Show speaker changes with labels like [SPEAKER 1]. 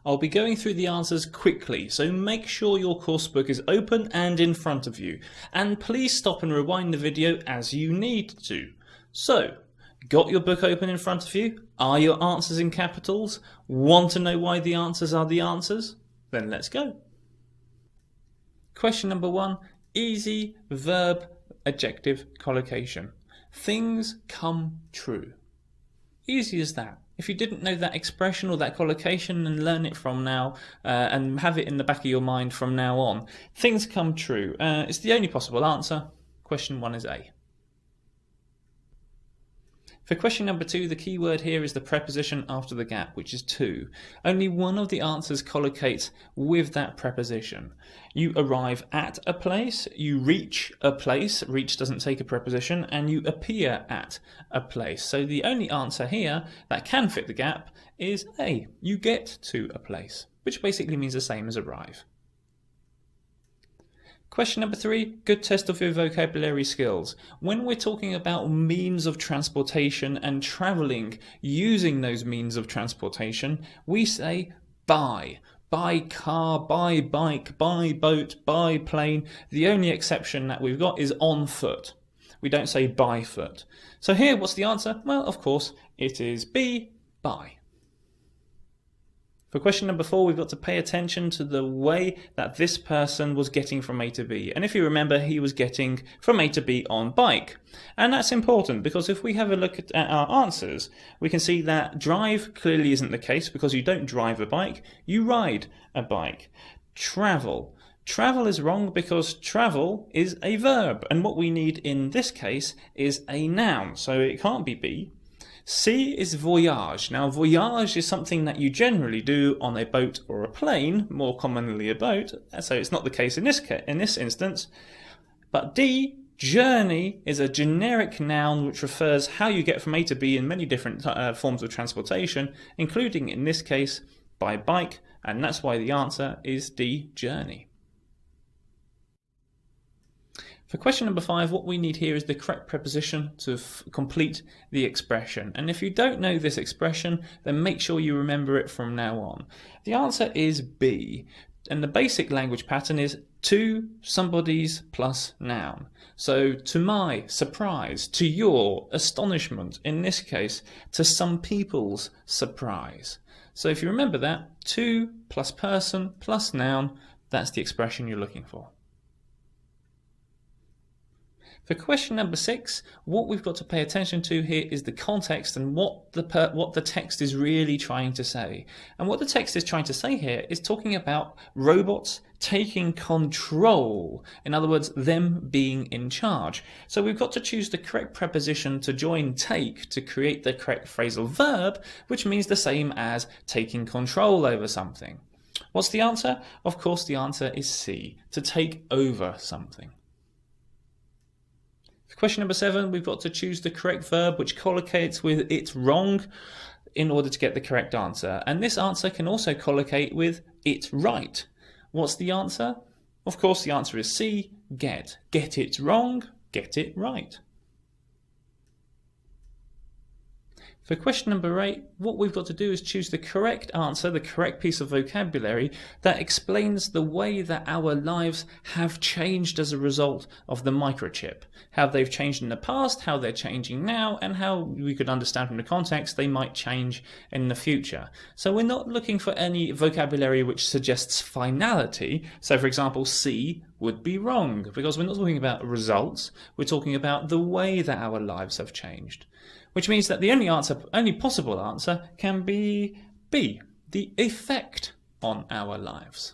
[SPEAKER 1] I'll be going through the answers quickly, so make sure your course book is open and in front of you, and please stop and rewind the video as you need to. So, got your book open in front of you? Are your answers in capitals? Want to know why the answers are the answers? Then let's go. Question number 1, easy verb adjective collocation. Things come true. Easy as that. If you didn't know that expression or that collocation, and learn it from now and have it in the back of your mind from now on. Things come true. It's the only possible answer. Question 1 is A. For question number 2, the key word here is the preposition after the gap, which is to. Only one of the answers collocates with that preposition. You arrive at a place, you reach a place, reach doesn't take a preposition, and you appear at a place. So the only answer here that can fit the gap is A. You get to a place, which basically means the same as arrive. Question number 3, good test of your vocabulary skills. When we're talking about means of transportation and travelling using those means of transportation, we say by. By car, by bike, by boat, by plane. The only exception that we've got is on foot. We don't say by foot. So here, what's the answer? Well, of course, it is B, by. For question number 4, we've got to pay attention to the way that this person was getting from A to B. And if you remember, he was getting from A to B on bike. And that's important because if we have a look at our answers, we can see that drive clearly isn't the case because you don't drive a bike, you ride a bike. Travel. Travel is wrong because travel is a verb. And what we need in this case is a noun. So it can't be B. C is voyage. Now voyage is something that you generally do on a boat or a plane, more commonly a boat, so it's not the case in this instance. But D, journey, is a generic noun which refers how you get from A to B in many different forms of transportation, including in this case by bike, and that's why the answer is D, journey. For question number 5, what we need here is the correct preposition to complete the expression. And if you don't know this expression, then make sure you remember it from now on. The answer is B. And the basic language pattern is to somebody's plus noun. So to my surprise, to your astonishment, in this case, to some people's surprise. So if you remember that, to plus person plus noun, that's the expression you're looking for. For question number 6, what we've got to pay attention to here is the context and what the text is really trying to say. And what the text is trying to say here is talking about robots taking control. In other words, them being in charge. So we've got to choose the correct preposition to join take to create the correct phrasal verb, which means the same as taking control over something. What's the answer? Of course, the answer is C, to take over something. For question number 7, we've got to choose the correct verb which collocates with it wrong in order to get the correct answer. And this answer can also collocate with it right. What's the answer? Of course, the answer is C, get. Get it wrong, get it right. For question number 8, what we've got to do is choose the correct answer, the correct piece of vocabulary that explains the way that our lives have changed as a result of the microchip. How they've changed in the past, how they're changing now, and how we could understand from the context they might change in the future. So we're not looking for any vocabulary which suggests finality. So for example, C would be wrong because we're not talking about results, we're talking about the way that our lives have changed. Which means that the only possible answer can be B, the effect on our lives.